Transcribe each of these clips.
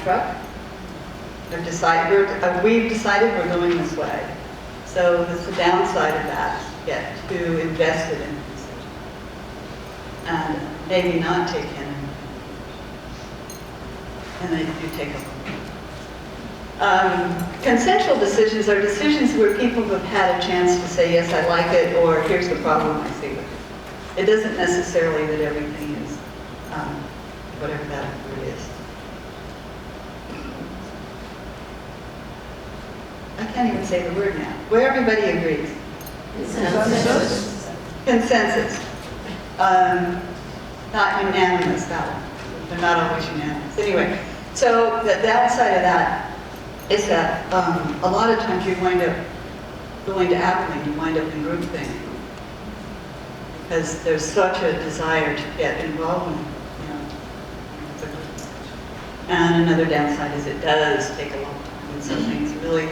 truck. We've decided we're going this way. So that's the downside of that. Get too invested in the decision. And maybe not take in. And then you take a look. Consensual decisions are decisions where people have had a chance to say, yes, I like it, or here's the problem I see with it. It doesn't necessarily that everything is whatever that word is. I can't even say the word now. Where everybody agrees. Consensus. Consensus. Not unanimous, that one. They're not always unanimous. Anyway, so the downside of that is that a lot of times you wind up going to APTi, you wind up in groupthink. Because there's such a desire to get involved in, the group. And another downside is it does take a long time. And some things really,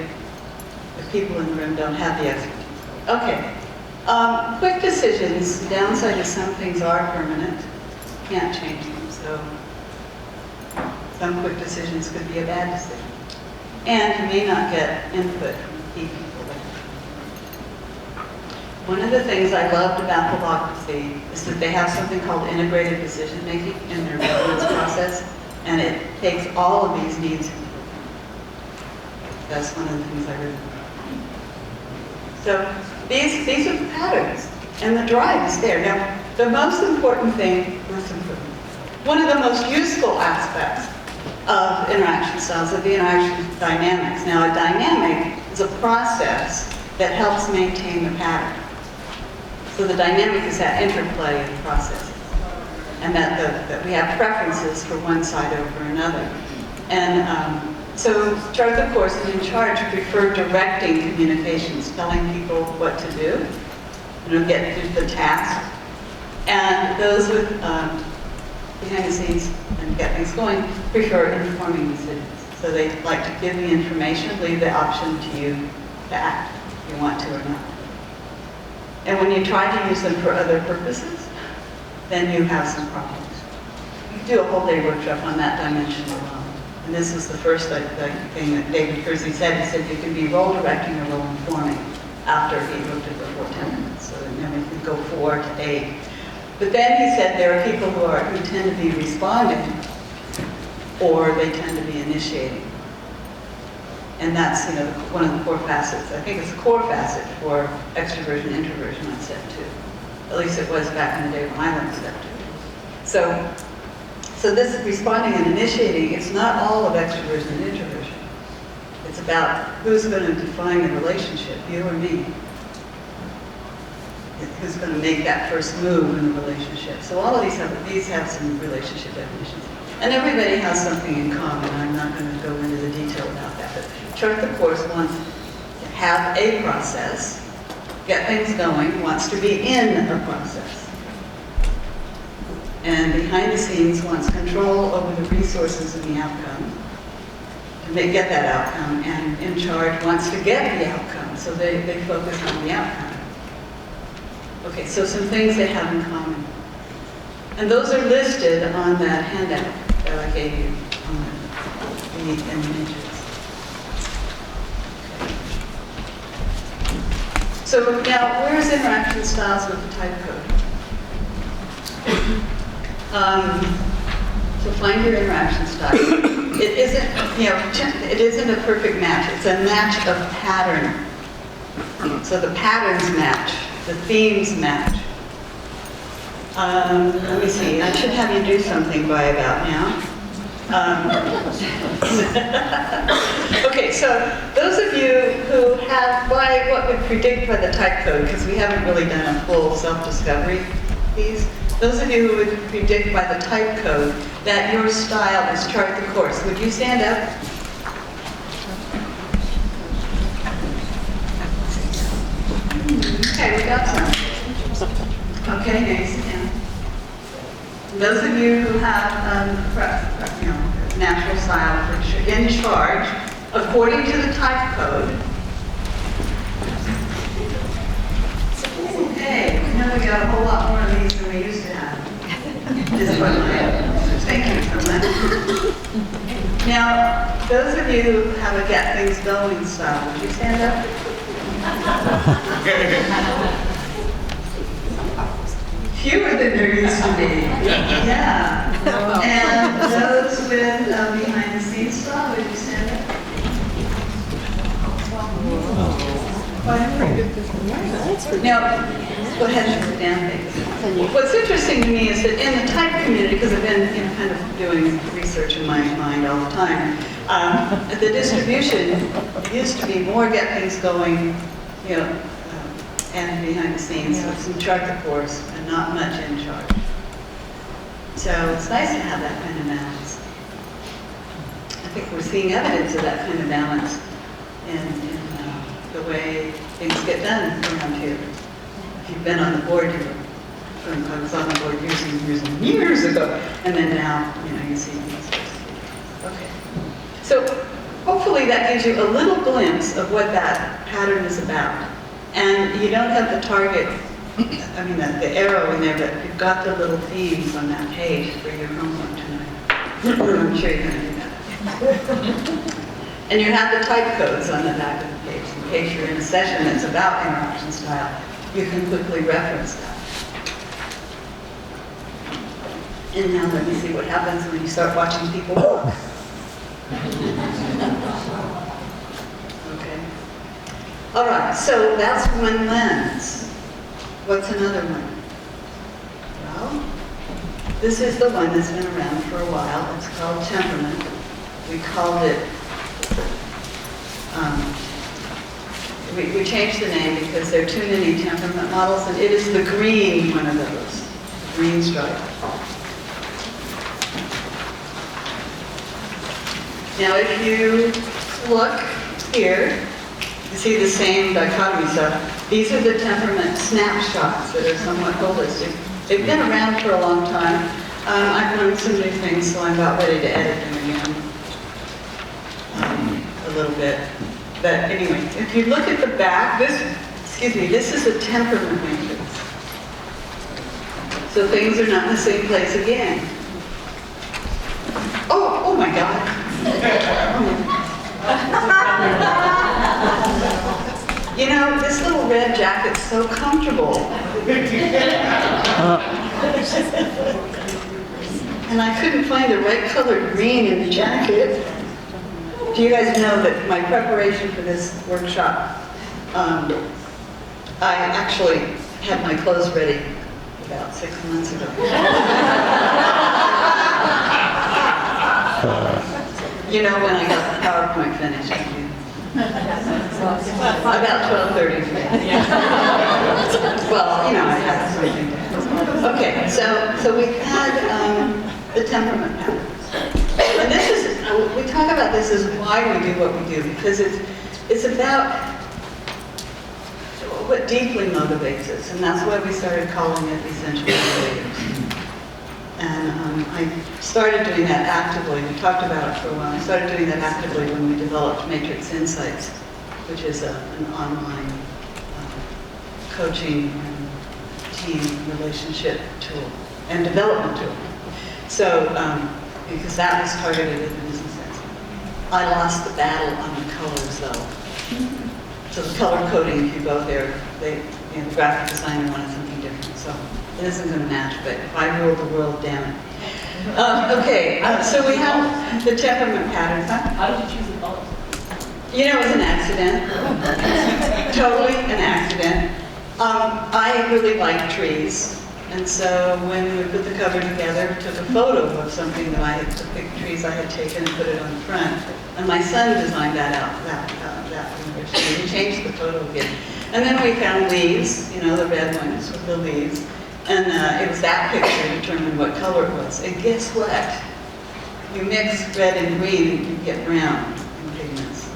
the people in the room don't have the expertise. Okay. Quick decisions. The downside is some things are permanent. You can't change them. So some quick decisions could be a bad decision. And you may not get input from key people. One of the things I loved about Holacracy is that they have something called integrated decision making in their governance process, and it takes all of these needs into account. That's one of the things I really love. So these are the patterns, and the drive is there. Now, the most important thing, one of the most useful aspects of interaction styles are the interaction dynamics. Now, a dynamic is a process that helps maintain the pattern. So the dynamic is that interplay of processes, and that we have preferences for one side over another. And so chart the course and in charge prefer directing communications, telling people what to do, get through the task. And those with behind the scenes and get things going prefer informing decisions. So they like to give the information, leave the option to you to act if you want to or not. And when you try to use them for other purposes, then you have some problems. You could do a whole day workshop on that dimension alone. And this is the first thing that David Kersey said. He said you can be role directing or role informing after he looked at the full 10 minutes. So then we can go 4 to 8. But then he said there are people who tend to be responding, or they tend to be initiating. And that's one of the core facets. I think it's a core facet for extroversion, introversion on step 2. At least it was back in the day when I went to step 2. So this responding and initiating, it's not all of extroversion and introversion. It's about who's going to define the relationship, you or me. Who's going to make that first move in the relationship. So all of these have some relationship definitions. And everybody has something in common. I'm not going to go into the detail about that. But chart the course wants to have a process, get things going, wants to be in a process. And behind the scenes wants control over the resources and the outcome. To get that outcome. And in charge wants to get the outcome. So they focus on the outcome. Okay, so some things they have in common. And those are listed on that handout that I gave you on the images. Okay. So now, where's interaction styles with the type code? So find your interaction style. It isn't a perfect match. It's a match of pattern. So the patterns match. The themes match. Let me see, I should have you do something by about now. Okay, so those of you who have by what we predict by the type code, because we haven't really done a full self-discovery piece, those of you who would predict by the type code that your style is chart the course, would you stand up? Okay, we got some. Okay, now you sit down. Those of you who have natural style in charge, according to the type code. Okay, now we got a whole lot more of these than we used to have. Just put my answers. Thank you. temperament. Now, those of you who have a get things going style, would you stand up? Fewer than there used to be. Yeah. And those with behind the scenes style, would you stand up? Now, go ahead and sit down, please. What's interesting to me is that in the type community, because I've been kind of doing research in my mind all the time, the distribution used to be more get things going, and behind the scenes with some chart course and not much in charge. So it's nice to have that kind of balance. I think we're seeing evidence of that kind of balance in the way things get done around here. If you've been on the board, I was on the board years and years and years ago, and then now, you see things. Okay. So hopefully that gives you a little glimpse of what that pattern is about. And you don't have the target, the arrow in there, but you've got the little themes on that page for your homework tonight. I'm sure you're going to do that. And you have the type codes on the back of the page. In case you're in a session that's about interaction style, you can quickly reference that. And now let me see what happens when you start watching people walk. Okay. All right, so that's one lens. What's another one? Well, this is the one that's been around for a while. It's called temperament. We called it, we changed the name because there are too many temperament models, and it is the green one of those, green stripe. Now if you look here, you see the same dichotomy. So these are the temperament snapshots that are somewhat holistic. They've been around for a long time. I've learned some new things, so I'm about ready to edit them again a little bit. But anyway, if you look at the back, this is a temperament matrix. So things are not in the same place again. Oh my God. This little red jacket's so comfortable. And I couldn't find the right colored green in the jacket. Do you guys know that my preparation for this workshop, I actually had my clothes ready about 6 months ago. When I got the PowerPoint finished. About 12:30 today. Well, I had something to have. Okay, so we've had the temperament patterns. And we talk about this as why we do what we do, because it's about what deeply motivates us, and that's why we started calling it essential motivators. And I started doing that actively. We talked about it for a while. I started doing that actively when we developed Matrix Insights, which is an online coaching and team relationship tool and development tool. So, because that was targeted at the businesses. I lost the battle on the colors, though. So the color coding, if you go there, the graphic designer wanted something different. So it isn't going to match, but if I ruled the world down. So we have the temperament patterns. How did you choose the colors? It was an accident. Totally an accident. I really like trees. And so when we put the cover together, took a photo of something that I had, the big trees I had taken and put it on the front. And my son designed that image. So we changed the photo again. And then we found leaves, the red ones with the leaves. And it was that picture determined what color it was. And guess what? You mix red and green and you get brown in pigments.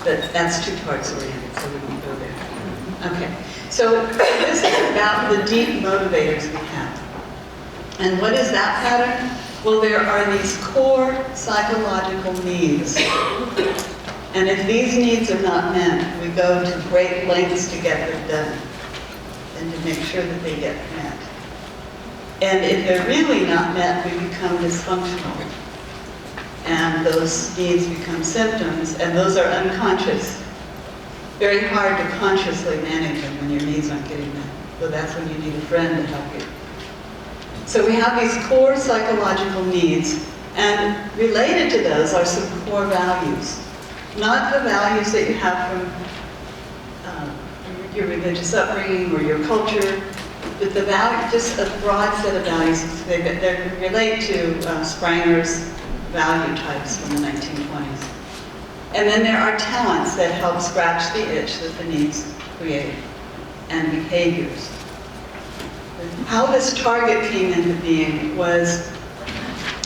But that's two parts oriented, so we won't go there. Okay, so this is about the deep motivators we have. And what is that pattern? Well, there are these core psychological needs. And if these needs are not met, we go to great lengths to get them done and to make sure that they get met. And if they're really not met, we become dysfunctional. And those needs become symptoms, and those are unconscious. Very hard to consciously manage them when your needs aren't getting met. So that's when you need a friend to help you. So we have these core psychological needs, and related to those are some core values. Not the values that you have from your religious upbringing or your culture, but the value, just a broad set of values. They relate to Spranger's value types from the 1920s. And then there are talents that help scratch the itch that the needs create, and behaviors. How this target came into being was,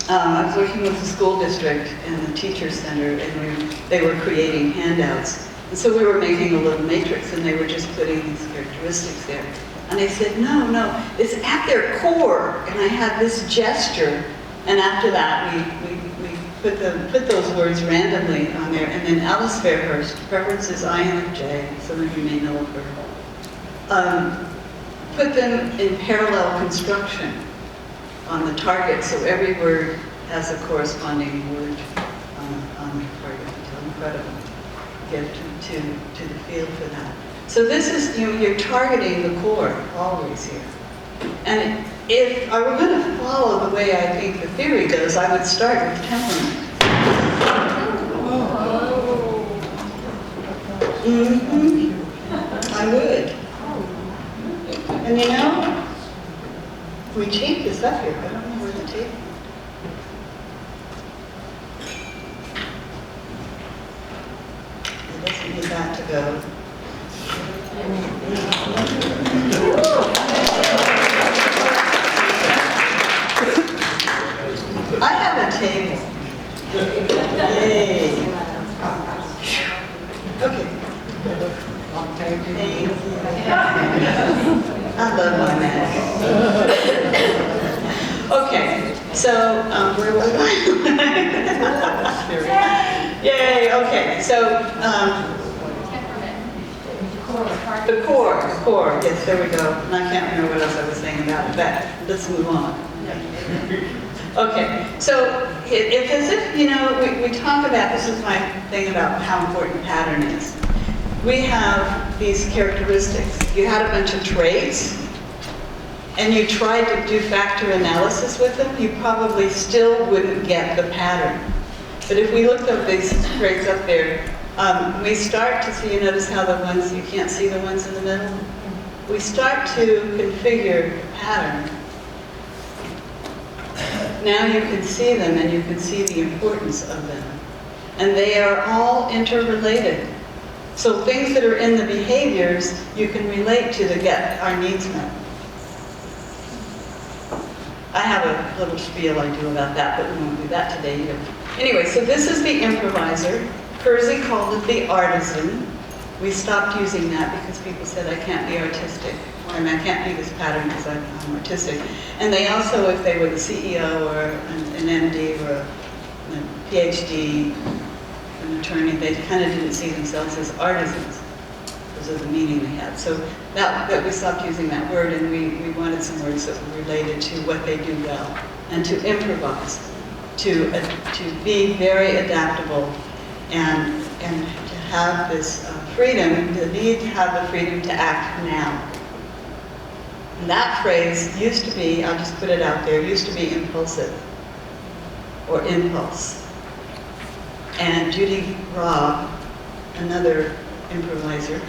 I was working with the school district and the teacher center, and they were creating handouts. And so we were making a little matrix, and they were just putting these characteristics there. And I said, no, it's at their core. And I had this gesture, and after that, we put those words randomly on there. And then Alice Fairhurst, preference is INFJ, some of you may know of her, put them in parallel construction on the target, so every word has a corresponding word on the target. It's an incredible gift to the field for that. So this is, you're targeting the core always here. And if I were going to follow the way I think the theory goes, I would start with temperament. I would. And you know, we taped this up here. I don't know where the tape went. It doesn't need that to go. I have a table. Yay. Okay. Thank you. I love my man. Okay, so where was I? Yay, okay, so the core, yes, there we go. And I can't remember what else I was saying about it, but let's move on. Okay, so it's as if, we talk about, this is my thing about how important pattern is. We have these characteristics. If you had a bunch of traits, and you tried to do factor analysis with them, you probably still wouldn't get the pattern. But if we looked up these traits up there, we start to see, you notice how the ones, you can't see the ones in the middle? We start to configure pattern. Now you can see them, and you can see the importance of them. And they are all interrelated. So things that are in the behaviors, you can relate to get our needs met. I have a little spiel I do about that, but we won't do that today either. Anyway, so this is the improviser. Kersey called it the artisan. We stopped using that because people said I can't be artistic. I mean, I can't be this pattern because I'm artistic. And they also, if they were the CEO or an MD or a PhD, an attorney, they kind of didn't see themselves as artisans because of the meaning they had. So that we stopped using that word, and we wanted some words that were related to what they do well, and to improvise, to be very adaptable, and to have this freedom, the need to have the freedom to act now. And that phrase used to be, I'll just put it out there, used to be impulsive, or impulse. And Judy Robb, another improviser,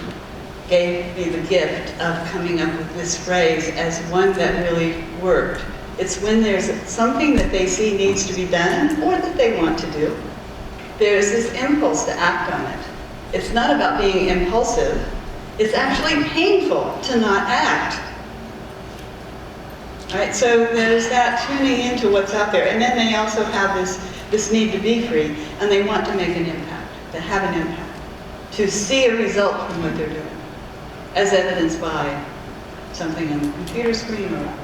gave me the gift of coming up with this phrase as one that really worked. It's when there's something that they see needs to be done, or that they want to do, there's this impulse to act on it. It's not about being impulsive. It's actually painful to not act. All right, so there's that tuning into what's out there. And then they also have this need to be free, and they want to make an impact, to have an impact, to see a result from what they're doing, as evidenced by something on the computer screen or whatever.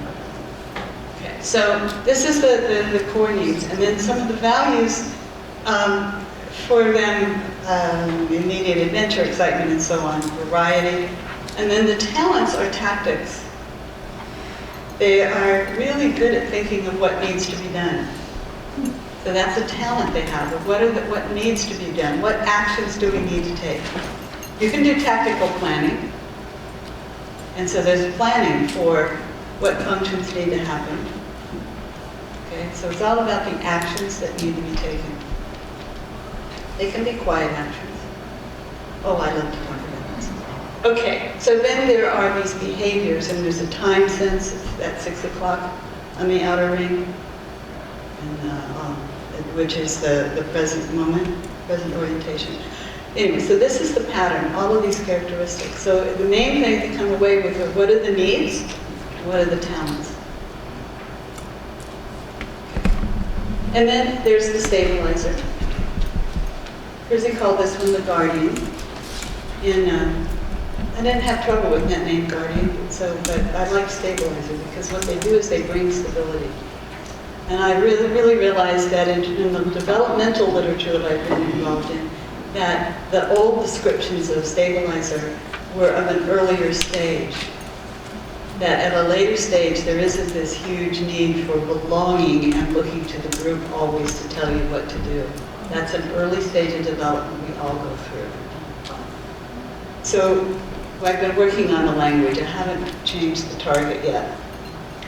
Okay, so this is the core needs, and then some of the values for them, immediate adventure, excitement, and so on, variety. And then the talents are tactics. They are really good at thinking of what needs to be done. So that's a talent they have of what needs to be done. What actions do we need to take? You can do tactical planning. And so there's planning for what functions need to happen. Okay, so it's all about the actions that need to be taken. They can be quiet actions. Oh, I love to talk about this. Okay, so then there are these behaviors, and there's a time sense at 6 o'clock on the outer ring, and, which is the present moment, present orientation. Anyway, so this is the pattern, all of these characteristics. So the main thing to come away with are what are the needs, what are the talents. And then there's the stabilizer. Kersey called this one the guardian. And I didn't have trouble with that name, guardian, but I like stabilizer because what they do is they bring stability. And I really realized that in the developmental literature that I've been involved in, that the old descriptions of stabilizer were of an earlier stage. That at a later stage, there isn't this huge need for belonging and looking to the group always to tell you what to do. That's an early stage of development we all go through. So I've been working on the language. I haven't changed the target yet.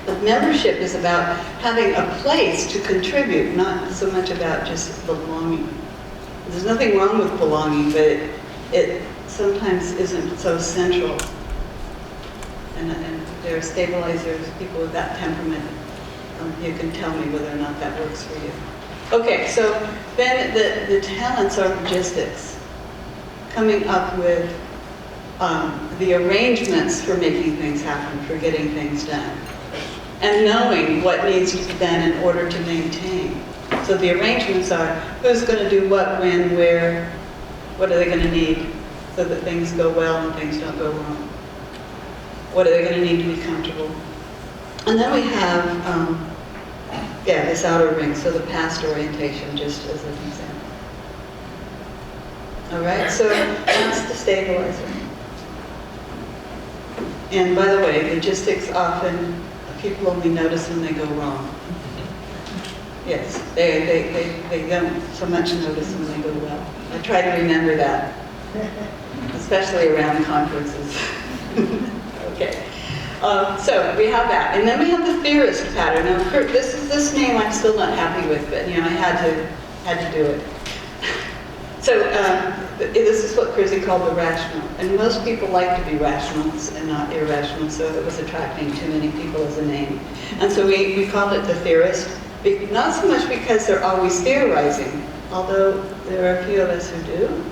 But membership is about having a place to contribute, not so much about just belonging. There's nothing wrong with belonging, but it sometimes isn't so central. And there are stabilizers, people with that temperament. You can tell me whether or not that works for you. Okay, so then the talents are logistics. Coming up with the arrangements for making things happen, for getting things done. And knowing what needs to be done in order to maintain. So the arrangements are, who's going to do what, when, where, what are they going to need so that things go well and things don't go wrong. What are they going to need to be comfortable? And then we have, this outer ring, so the past orientation, just as an example. All right, so that's the stabilizer. And by the way, logistics often, people only notice when they go wrong. Yes, they don't so much notice when they go well. I try to remember that, especially around conferences. Okay, so we have that, and then we have the theorist pattern. Now, this name I'm still not happy with, but I had to do it. So this is what Kersey called the rational, and most people like to be rational and not irrational, so it was attracting too many people as a name. And so we called it the theorist, not so much because they're always theorizing, although there are a few of us who do,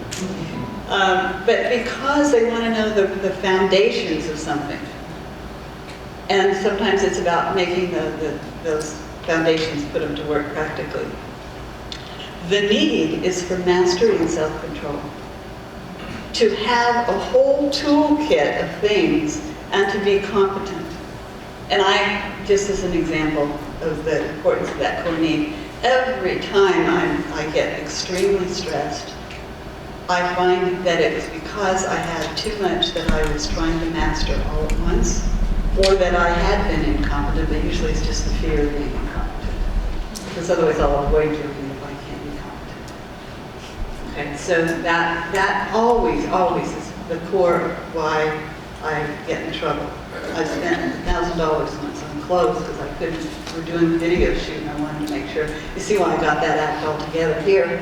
but because they want to know the foundations of something. And sometimes it's about making those foundations, put them to work practically. The need is for mastery and self-control. To have a whole toolkit of things and to be competent. And just as an example of the importance of that core need, every time I get extremely stressed, I find that it was because I had too much that I was trying to master all at once, or that I had been incompetent, but usually it's just the fear of being incompetent. Because otherwise I'll avoid doing it if I can't be competent. Okay, so that always is the core of why I get in trouble. I spent $1,000 once on clothes because I couldn't, we're doing a video shoot and I wanted to make sure, you see why I got that act all together here.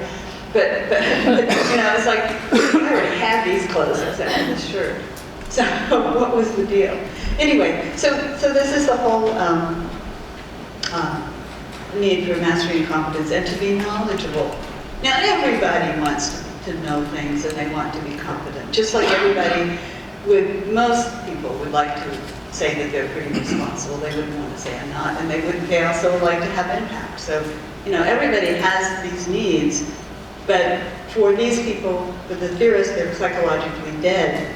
But it's like, I already had these clothes except for this shirt. So what was the deal? Anyway, so this is the whole need for mastery and competence and to be knowledgeable. Now everybody wants to know things and they want to be competent. Just like most people would like to say that they're pretty responsible. They wouldn't want to say I'm not, and they also would like to have impact. So, everybody has these needs, but for these people, for the theorists, they're psychologically dead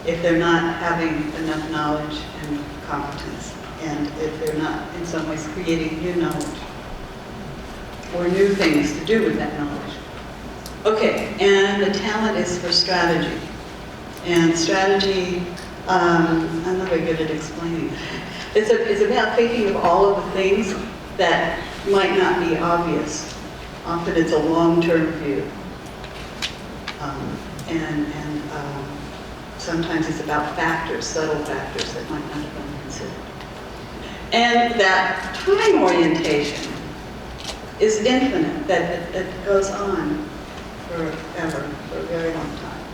if they're not having enough knowledge and competence, and if they're not in some ways creating new knowledge or new things to do with that knowledge. Okay, and the talent is for strategy. And strategy, I'm not very good at explaining it. It's about thinking of all of the things that might not be obvious. Often it's a long-term view. Sometimes it's about factors, subtle factors that might not have been considered. And that time orientation is infinite, that it goes on forever, for a very long time.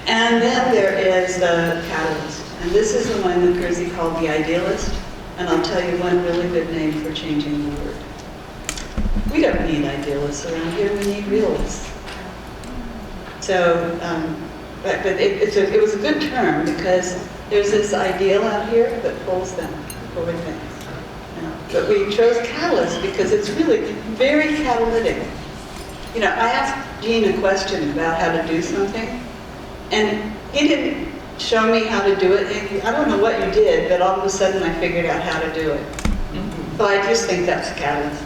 And then there is the catalyst. And this is the one that Kersey called the idealist. And I'll tell you one really good name for changing the word. We don't need idealists around here, we need realists. So, but it was a good term because there's this ideal out here that pulls them forward things. But we chose catalyst because it's really very catalytic. I asked Gene a question about how to do something, and he didn't show me how to do it. I don't know what you did, but all of a sudden I figured out how to do it. So I just think that's a catalyst.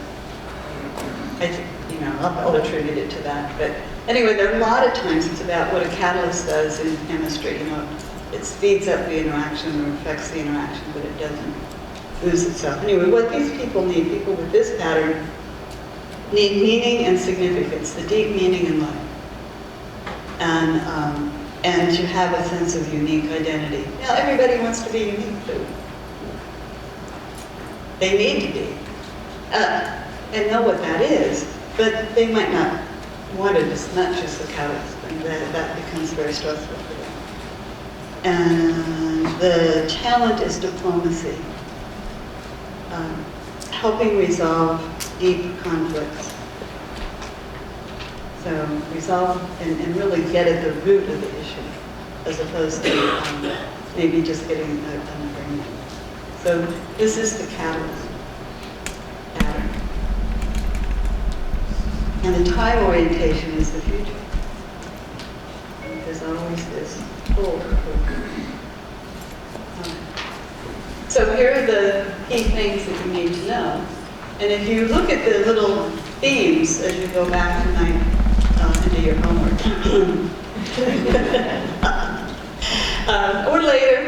I'll attribute it to that. But anyway, there are a lot of times it's about what a catalyst does in chemistry. It speeds up the interaction or affects the interaction, but it doesn't lose itself. Anyway, what these people need, people with this pattern, need meaning and significance, the deep meaning in life. And to have a sense of unique identity. Now, everybody wants to be unique, too. They need to be. And know what that is, but they might not want it. It's not just the catalyst thing. That becomes very stressful for them. And the talent is diplomacy. Helping resolve deep conflicts. So resolve and really get at the root of the issue, as opposed to maybe just getting an agreement. So this is the catalyst pattern. And the time orientation is the future. There's always this pull. So here are the key things that you need to know. And if you look at the little themes as you go back tonight into your homework, or later,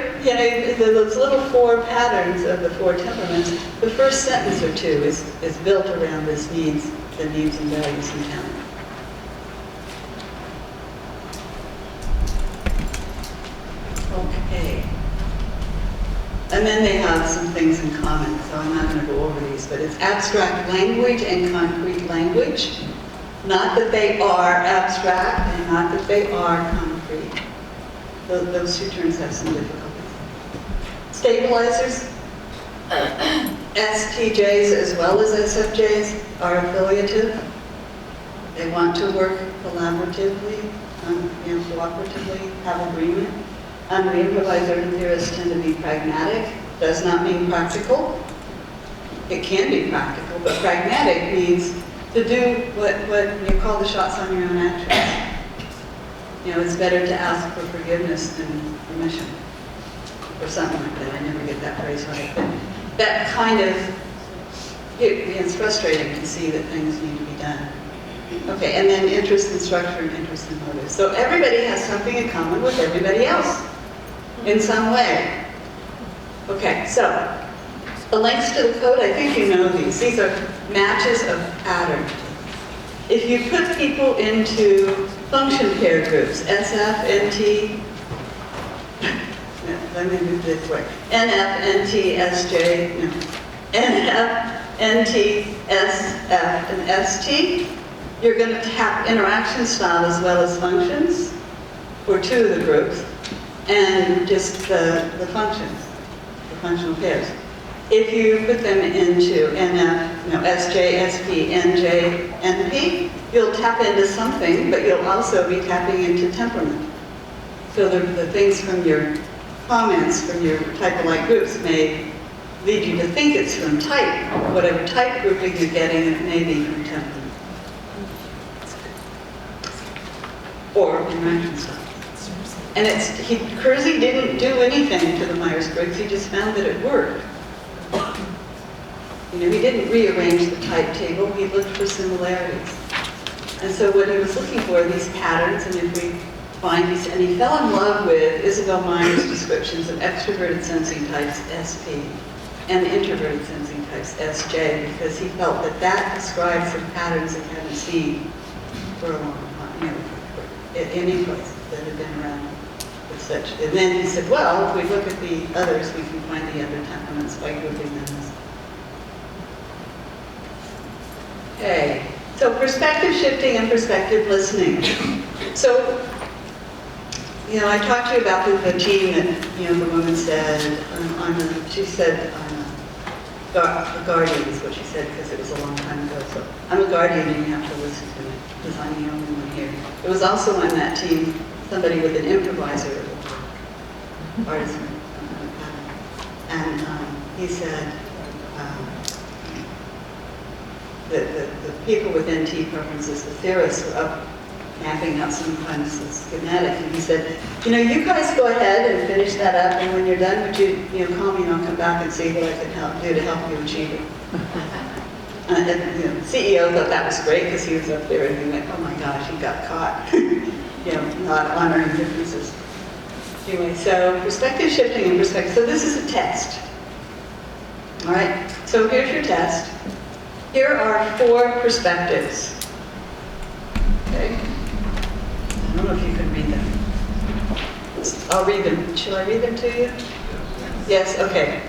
those little 4 patterns of the 4 temperaments, the first sentence or two is built around this the needs and values and talent. Okay. And then they have some things in common, so I'm not going to go over these, but it's abstract language and concrete language. Not that they are abstract and not that they are concrete. Those 2 terms have some difficulties. Stabilizers, STJs as well as SFJs are affiliative. They want to work collaboratively, cooperatively, have agreement. The improviser and theorists tend to be pragmatic. Does not mean practical. It can be practical, but pragmatic means to do what you call the shots on your own actions. It's better to ask for forgiveness than permission, or something like that. I never get that phrase right. But that kind of, it's frustrating to see that things need to be done. Okay, and then interest in structure and interest in motive. So everybody has something in common with everybody else in some way. Okay, so the links to the code, I think you know these. These are matches of pattern. If you put people into function pair groups, SF, NT, let me move this way, NF, NT, SJ, no, NF, NT, SF, and ST, you're going to have interaction style as well as functions for 2 of the groups, and just the functions, the functional pairs. If you put them into NF, SJ, SP, NJ, NP, you'll tap into something, but you'll also be tapping into temperament. So the things from your comments from your type-alike groups may lead you to think it's from type, whatever type grouping you're getting, it may be from temperament. Or interaction style. And Kersey didn't do anything to the Myers-Briggs, he just found that it worked. He didn't rearrange the type table, he looked for similarities. And so what he was looking for are these patterns, and if we find these, and he fell in love with Isabel Myers' descriptions of extroverted sensing types, SP. and introverted sensing types, SJ, because he felt that that describes some patterns that haven't seen for a long time, at any place that had been around with such. And then he said, well, if we look at the others, we can find the other temperaments by grouping them as. Okay, so perspective shifting and perspective listening. So, I talked to you about the team that, the woman said, she said, I'm a guardian is what she said, because it was a long time ago. So I'm a guardian and you have to listen to me, because I'm the only one here. There was also on that team somebody with an improviser, artisan, and he said, the people with NT preferences, the theorists, were up mapping out some kind of schematic, and he said, you guys go ahead and finish that up, and when you're done, would you, call me and I'll come back and see what I can do to help you achieve it. And the CEO thought that was great because he was up there and he went, oh my gosh, he got caught, not honoring differences. Anyway, so perspective shifting and perspective. So this is a test. All right, so here's your test. Here are 4 perspectives. Okay. I don't know if you can read them. I'll read them. Shall I read them to you? Yes, okay.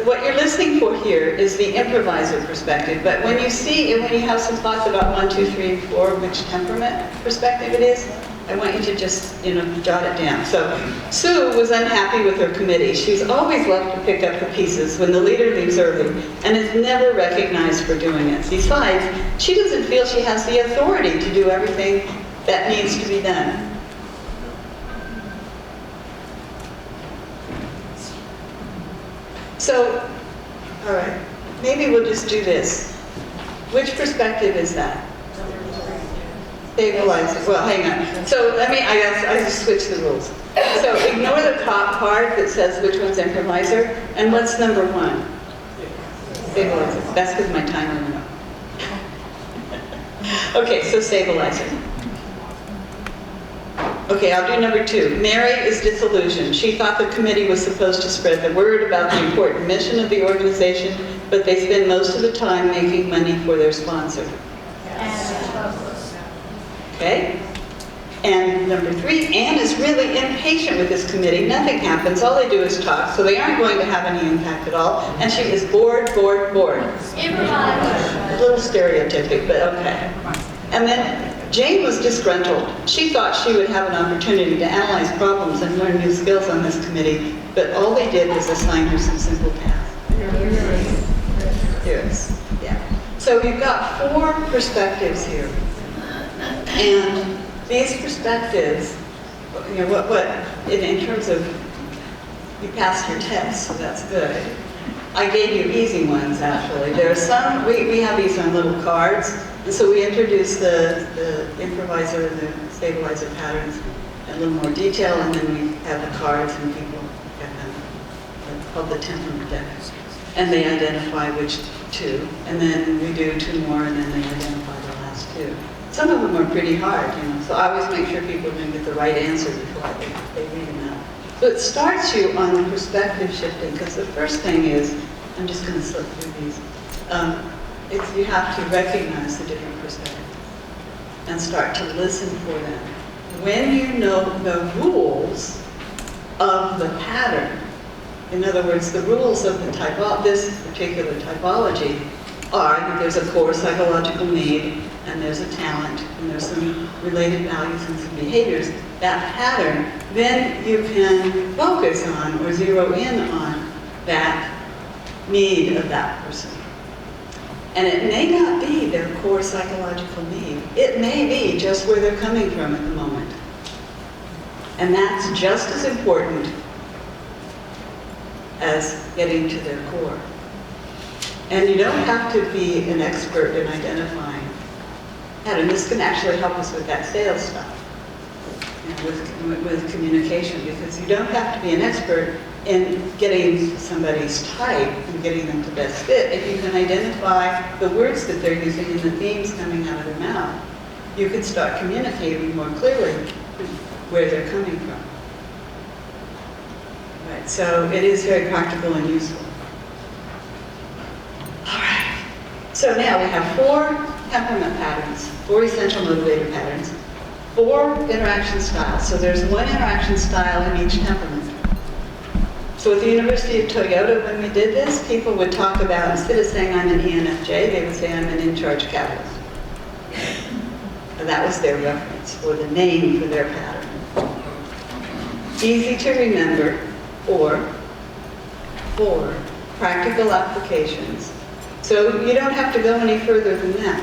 What you're listening for here is the improviser perspective, but when you see and when you have some thoughts about 1, 2, 3, 4, which temperament perspective it is, I want you to just, jot it down. So, Sue was unhappy with her committee. She's always loved to pick up the pieces when the leader leaves early and is never recognized for doing it. Besides, she doesn't feel she has the authority to do everything that needs to be done. So, all right, maybe we'll just do this. Which perspective is that? Stabilizer. Well, hang on. So I just switched the rules. So ignore the top part that says which one's improviser, and what's number 1? Stabilizer. That's because my timer went up. Okay, so stabilizer. Okay, I'll do number 2. Mary is disillusioned. She thought the committee was supposed to spread the word about the important mission of the organization, but they spend most of the time making money for their sponsor. Okay? And number 3, Anne is really impatient with this committee. Nothing happens. All they do is talk, so they aren't going to have any impact at all. And she is bored. A little stereotypic, but okay. And then Jane was disgruntled. She thought she would have an opportunity to analyze problems and learn new skills on this committee, but all they did was assign her some simple tasks. Theorists. Yeah. So you've got 4 perspectives here. And these perspectives, in terms of, you passed your test, so that's good. I gave you easy ones, actually. There are some, we have these on little cards, and so we introduce the improviser and the stabilizer patterns in a little more detail, and then we have the cards and people get them. It's called the temperament deck. And they identify which 2, and then we do 2 more, and then they identify the last 2. Some of them are pretty hard, so I always make sure people can get the right answer before they read them out. So it starts you on the perspective shifting, because the first thing is, I'm just going to slip through these, you have to recognize the different perspectives and start to listen for them. When you know the rules of the pattern, in other words, the rules of this particular typology are that there's a core psychological need, and there's a talent, and there's some related values and some behaviors, that pattern, then you can focus on or zero in on that need of that person. And it may not be their core psychological need. It may be just where they're coming from at the moment. And that's just as important as getting to their core. And you don't have to be an expert in identifying pattern. This can actually help us with that sales stuff, with communication, because you don't have to be an expert in getting somebody's type and getting them to best fit. If you can identify the words that they're using and the themes coming out of their mouth, you can start communicating more clearly where they're coming from. Right, so it is very practical and useful. So now we have 4 temperament patterns, 4 essential motivator patterns, 4 interaction styles. So there's 1 interaction style in each temperament. So at the University of Toyota, when we did this, people would talk about, instead of saying I'm an ENFJ, they would say I'm an in-charge catalyst. And that was their reference, or the name for their pattern. Easy to remember, or 4 practical applications. So you don't have to go any further than that.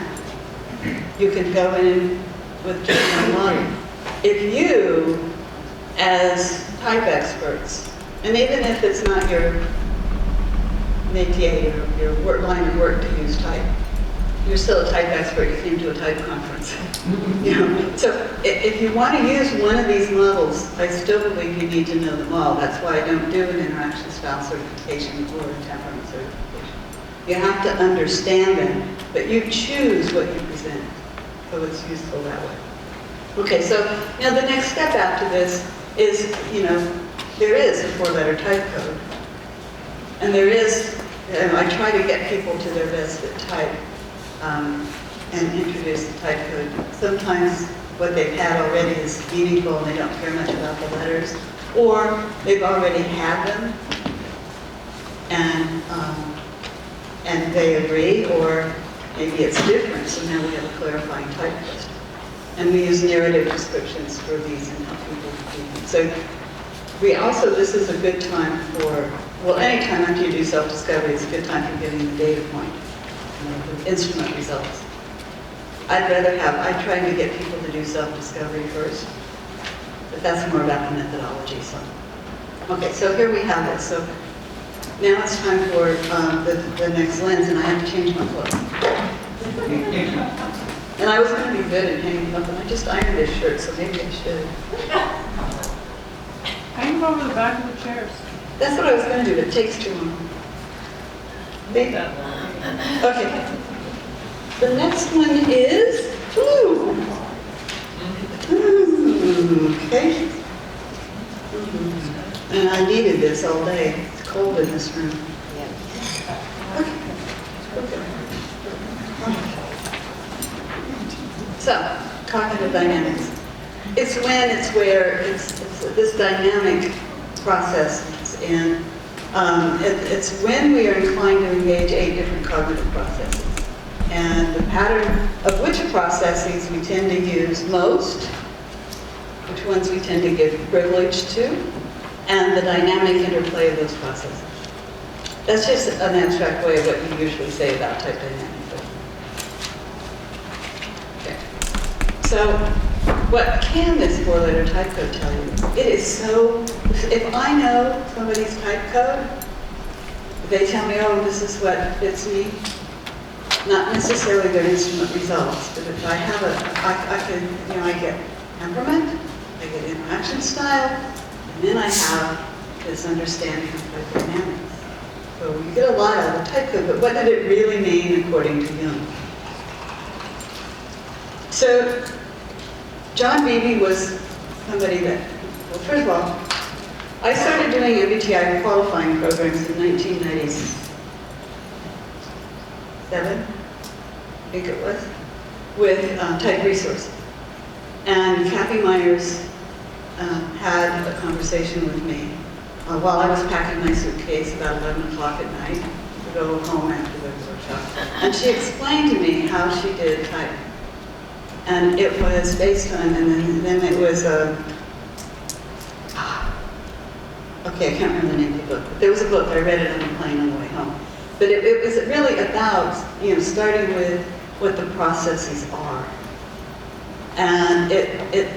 You can go in with just one model. If you, as type experts, and even if it's not your métier or your work, line of work to use type, you're still a type expert, you came to a type conference. You know? So if you want to use one of these models, I still believe you need to know them all. That's why I don't do an interaction style certification or a temperament certification. You have to understand them, but you choose what you present. So it's useful that way. Okay, so now the next step after this is, there is a 4-letter type code. And there is, I try to get people to their best at type and introduce the type code. Sometimes what they've had already is meaningful and they don't care much about the letters. Or they've already had them and they agree, or maybe it's different, so now we have a clarifying type list. And we use narrative descriptions for these and help people do them. So we also, this is a good time for, well, any time after you do self-discovery, it's a good time for getting the data point, the instrument results. I try to get people to do self-discovery first, but that's more about the methodology. So, okay, so here we have this. So now it's time for the next lens, and I have to change my clothes. And I was going to be good at hanging them up, and I just ironed this shirt, so maybe I should. Hang them over the back of the chairs. That's what I was going to do, but it takes too long. Make that long. Okay. The next one is, okay. And I needed this all day. It's cold in this room. Okay. So, cognitive dynamics. It's where, it's this dynamic process, and it's when we are inclined to engage 8 different cognitive processes. And the pattern of which processes we tend to use most, which ones we tend to give privilege to, and the dynamic interplay of those processes. That's just an abstract way of what you usually say about type dynamics. Okay. So, what can this 4-letter type code tell you? It is so, if I know somebody's type code, they tell me, oh, this is what fits me. Not necessarily their instrument results, but if I have I get temperament, I get interaction style, and then I have this understanding of type dynamics. So you get a lot out of the type code, but what did it really mean according to Jung? So John Beebe was somebody that, well, first of all, I started doing APTi qualifying programs in 1997, I think it was, with type resources. And Kathy Myers had a conversation with me while I was packing my suitcase about 11 o'clock at night to go home after the workshop. And she explained to me how she did type. And it was based on, and then it was, okay, I can't remember the name of the book, but there was a book, I read it on the plane on the way home. But it was really about, starting with what the processes are. And it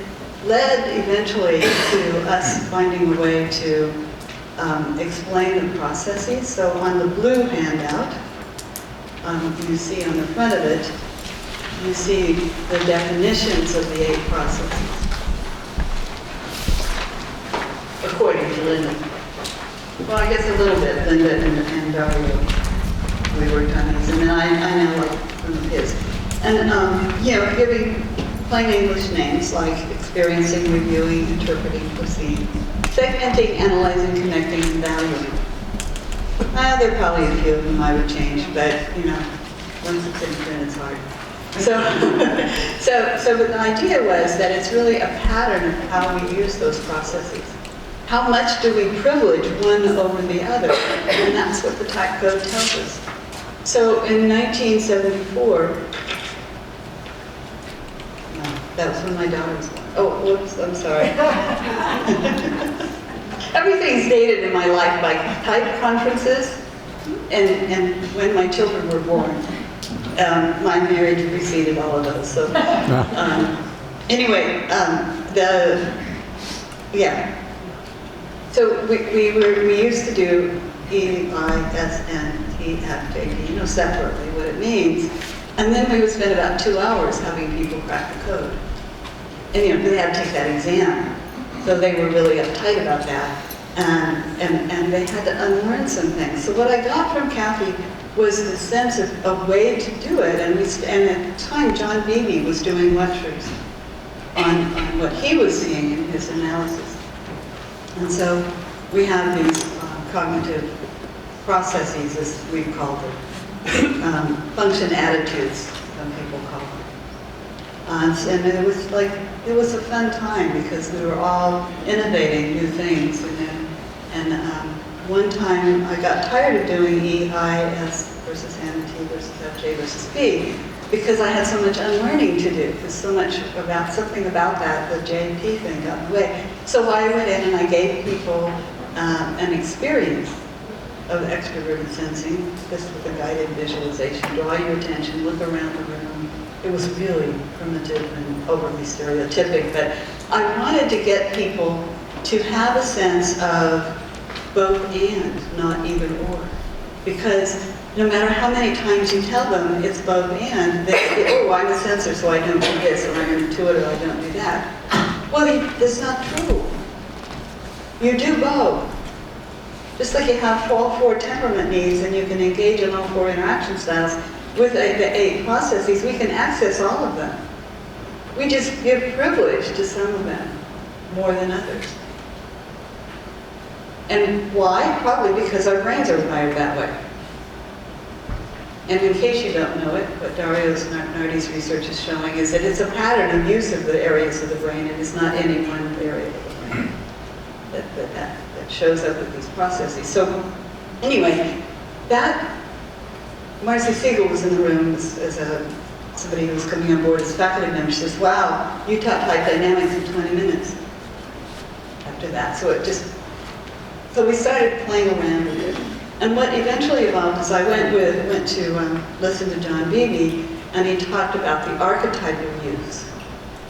led eventually to us finding a way to explain the processes. So on the blue handout, you see on the front of it, you see the definitions of the 8 processes, according to Linda. Well, I guess a little bit, Linda and Dario, we worked on these, and then I know like some of his. And, giving plain English names like experiencing, reviewing, interpreting, foreseeing, segmenting, analyzing, connecting, and valuing. There are probably a few of them I would change, but, Once it's in print, it's hard. So, but the idea was that it's really a pattern of how we use those processes. How much do we privilege one over the other? And that's what the type code tells us. So in 1974, no, that was when my daughter was born. Oh, whoops, I'm sorry. Everything's dated in my life by type conferences and when my children were born. My marriage preceded all of those. So anyway, So we used to do E, I, S, N, T, APTi, separately what it means. And then we would spend about 2 hours having people crack the code. And they had to take that exam. So they were really uptight about that. And they had to unlearn some things. So what I got from Kathy was the sense of a way to do it. And at the time, John Beebe was doing lectures on what he was seeing in his analysis. And so we have these cognitive processes, as we call them, function attitudes, some people call them. And it was a fun time because we were all innovating new things. And one time I got tired of doing E, I, S versus N, T versus F, J versus P because I had so much unlearning to do. There's so much about something about that, the J and P thing got in the way. So I went in and I gave people an experience of extroverted sensing, just with a guided visualization. Draw your attention, look around the room. It was really primitive and overly stereotypic, but I wanted to get people to have a sense of both and, not either or. Because no matter how many times you tell them it's both and, they say, oh, I'm a sensor, so I don't do this, or I'm an intuitive, I don't do that. Well, that's not true. You do both. Just like you have all 4 temperament needs and you can engage in all 4 interaction styles, with the 8 processes, we can access all of them. We just give privilege to some of them more than others. And why? Probably because our brains are wired that way. And in case you don't know it, what Dario's Nardi's research is showing is that it's a pattern of use of the areas of the brain, and it's not any one area of the brain that shows up with these processes. So anyway, Marcy Siegel was in the room as somebody who was coming on board as faculty member. She says, wow, you taught type dynamics in 20 minutes after that. So we started playing around with it. And what eventually evolved is I went to listen to John Beebe, and he talked about the archetypal use.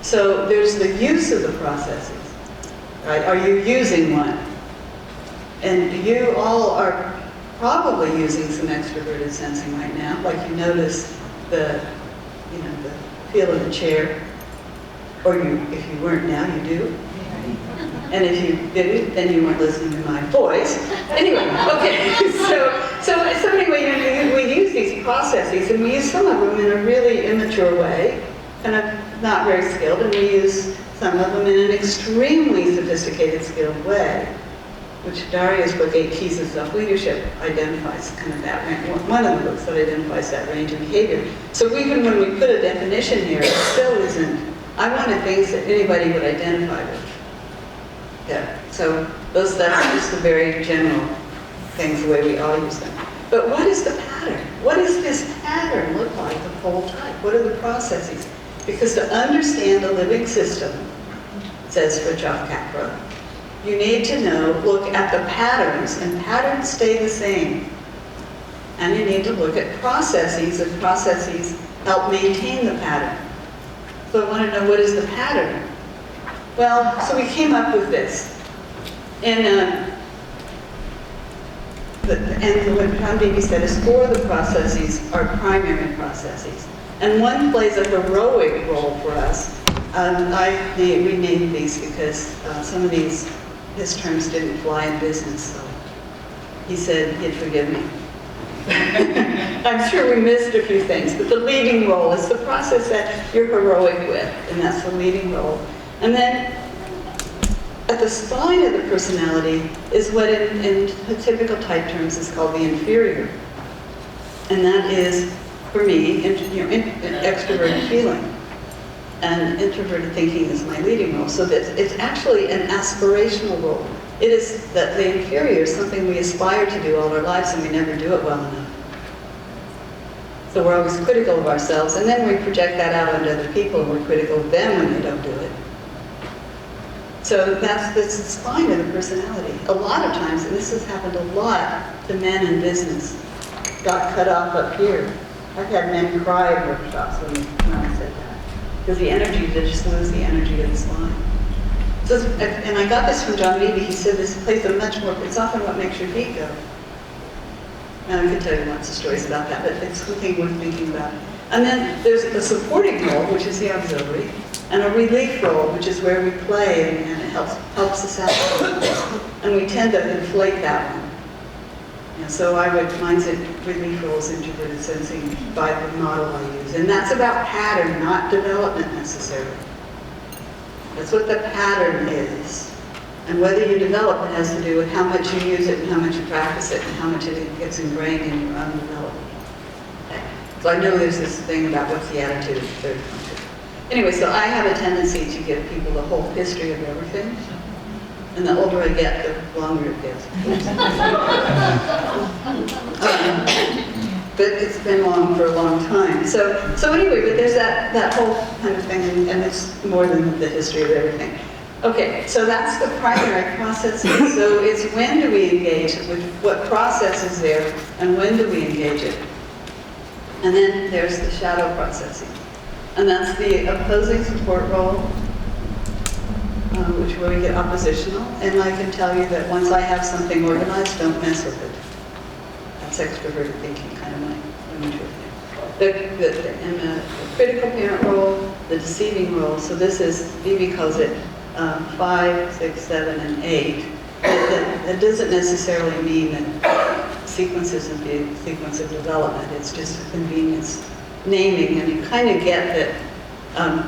So there's the use of the processes, right? Are you using one? And you all are probably using some extroverted sensing right now, like you notice the feel of the chair, or if you weren't now, you do. And if you didn't, then you weren't listening to my voice. Anyway, okay, so anyway, we use these processes, and we use some of them in a really immature way, kind of not very skilled, and we use some of them in an extremely sophisticated, skilled way, which Dario's book, 8 Keys of Self-Leadership, identifies kind of that range. One of the books that identifies that range of behavior. So even when we put a definition here, it still isn't, I wanted things that anybody would identify with. Yeah, so that's just the very general things, the way we all use them. But what is the pattern? What does this pattern look like of whole type? What are the processes? Because to understand a living system, says Fritjof Capra, you need to look at the patterns, and patterns stay the same. And you need to look at processes, and processes help maintain the pattern. So I want to know, what is the pattern? Well, so we came up with this. And what John Beebe said is 4 of the processes are primary processes. And one plays a heroic role for us. I renamed these because some of his terms didn't fly in business, so he said he'd forgive me. I'm sure we missed a few things, but the leading role is the process that you're heroic with, and that's the leading role. And then at the spine of the personality is what in typical type terms is called the inferior. And that is for me, extroverted feeling. And introverted thinking is my leading role. So that it's actually an aspirational role. It is that the inferior is something we aspire to do all our lives and we never do it well enough. So we're always critical of ourselves, and then we project that out onto other people, and we're critical of them when they don't do it. So that's the spine of the personality. A lot of times, and this has happened a lot to men in business, got cut off up here. I've had men cry at workshops when I said that. Because the energy, they just lose the energy of the spine. So, and I got this from John Beebe. He said this plays a much more, it's often what makes your feet go. And I could tell you lots of stories about that, but it's something worth thinking about. And then there's a supporting role, which is the auxiliary, and a relief role, which is where we play and it helps us out. And we tend to inflate that one. So mine's relief roles, introverted sensing, by the model I use. And that's about pattern, not development necessarily. That's what the pattern is. And whether you develop it has to do with how much you use it and how much you practice it and how much it gets ingrained in your own development. Okay. So I know there's this thing about what's the attitude of the third country. Anyway, so I have a tendency to give people the whole history of everything. And the older I get, the longer it gets. But it's been long for a long time. So anyway, but there's that whole kind of thing, and it's more than the history of everything. Okay, so that's the primary processing. So it's when do we engage with what process is there, and when do we engage it? And then there's the shadow processing. And that's the opposing support role, which where we get oppositional. And I can tell you that once I have something organized, don't mess with it. That's extroverted thinking, kind of my intro thing. And the critical parent role, the deceiving role. So this is, Phoebe calls it 5, 6, 7, and 8. That doesn't necessarily mean that sequences is the sequence of development. It's just a convenience naming, and you kind of get that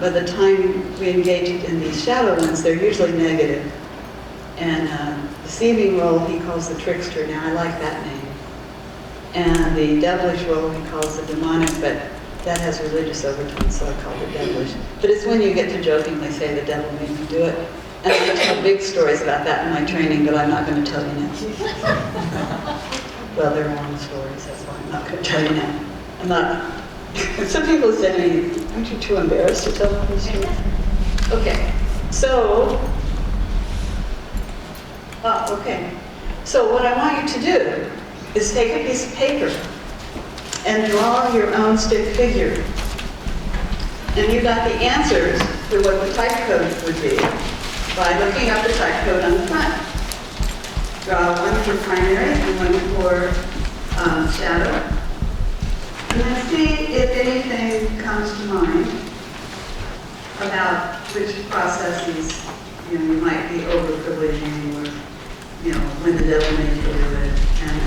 by the time we engage in these shadow ones, they're usually negative. And deceiving role he calls the trickster. Now I like that name. And the devilish role he calls the demonic, but that has religious overtones, so I call it devilish. But it's when you get to jokingly say the devil made me do it. And I tell big stories about that in my training, but I'm not going to tell you now. Well, they're long stories, that's why I'm not going to tell you now. I'm not. Some people say to me, aren't you too embarrassed to tell them these stories? Okay, so, okay. So what I want you to do is take a piece of paper and draw your own stick figure. And you got the answers to what the type code would be by looking up the type code on the front. Draw one for primary and one for shadow. And then see if anything comes to mind about which processes you might be over-privileging or when the devil made you do it. And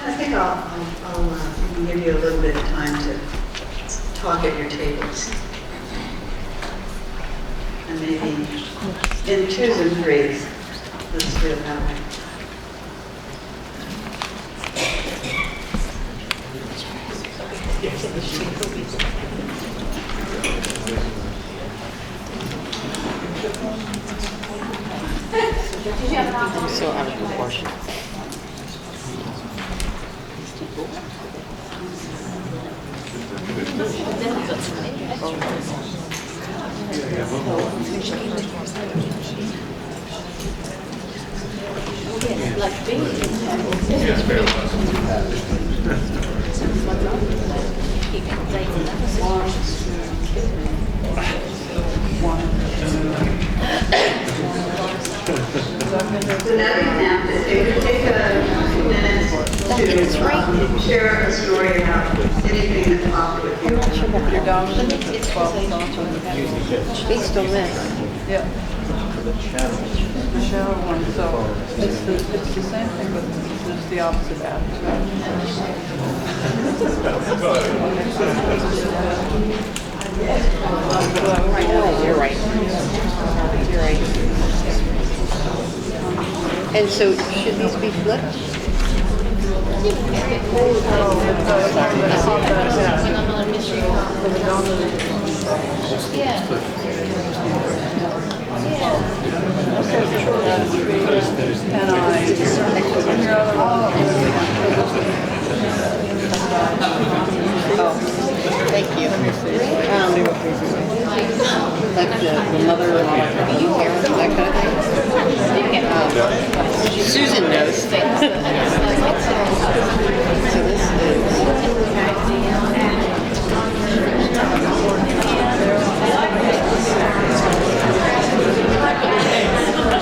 I think I'll give you a little bit of time to talk at your tables. And maybe in 2s and 3s, let's do it that way. So out of proportion. Like babies. So now you have to take a few minutes to share a story about anything that popped with you. You're down to 12 songs. Based on this. Yeah. The shadow one, so it's the same thing, but it's the opposite attitude. You're right. You're right. And so should these be flipped? Thank you. Like the mother, parents, that kind of thing. Susan knows. So this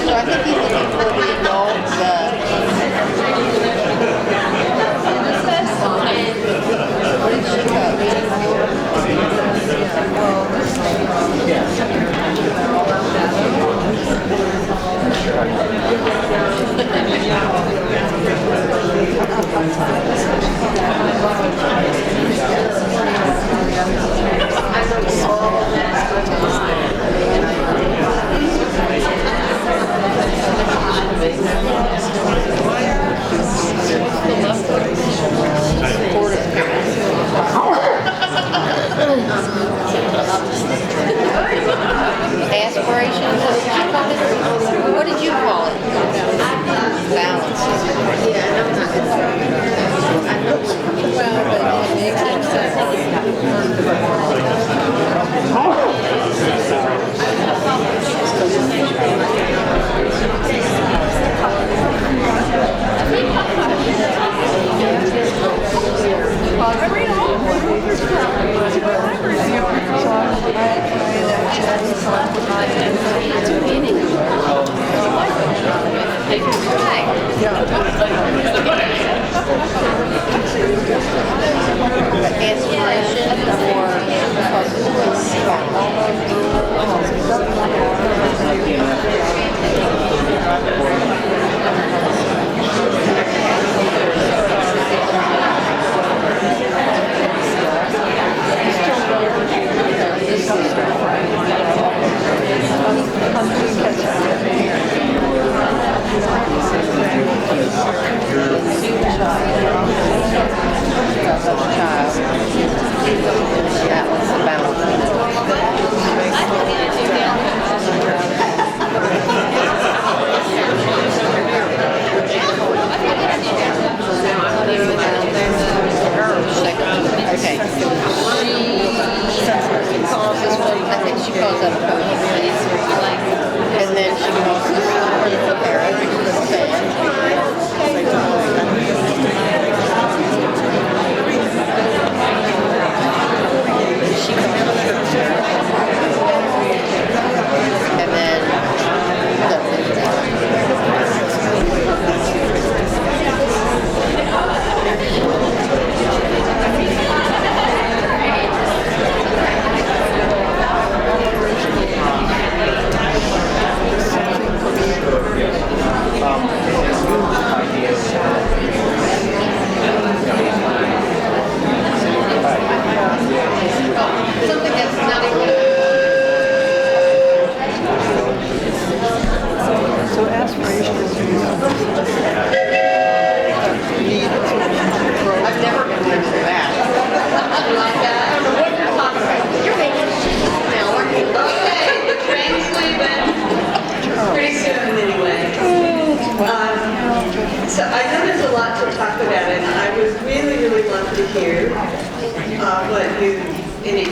so I think he's looking for the adults. What did she cut? Aspirations, what did you call it? Balance. Yeah, I'm not well, but it makes sense.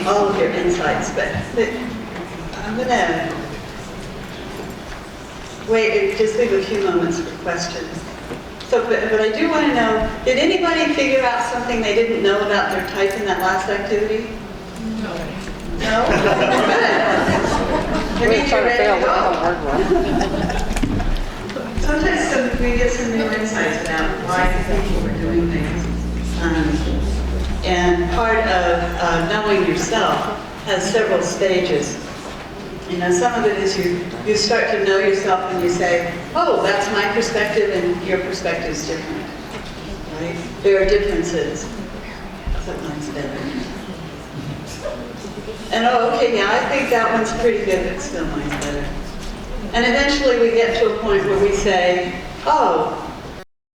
all of your insights, but I'm going to wait and just leave a few moments for questions. So, but I do want to know, did anybody figure out something they didn't know about their type in that last activity? No? That means you're ready to go. Sometimes we get some new insights about why people were doing things. And part of knowing yourself has several stages. You know, some of it is you start to know yourself and you say, oh, that's my perspective and your perspective is different, right? There are differences. Sometimes better. And oh, okay, yeah, I think that one's pretty good, but still mine's better. And eventually we get to a point where we say, oh,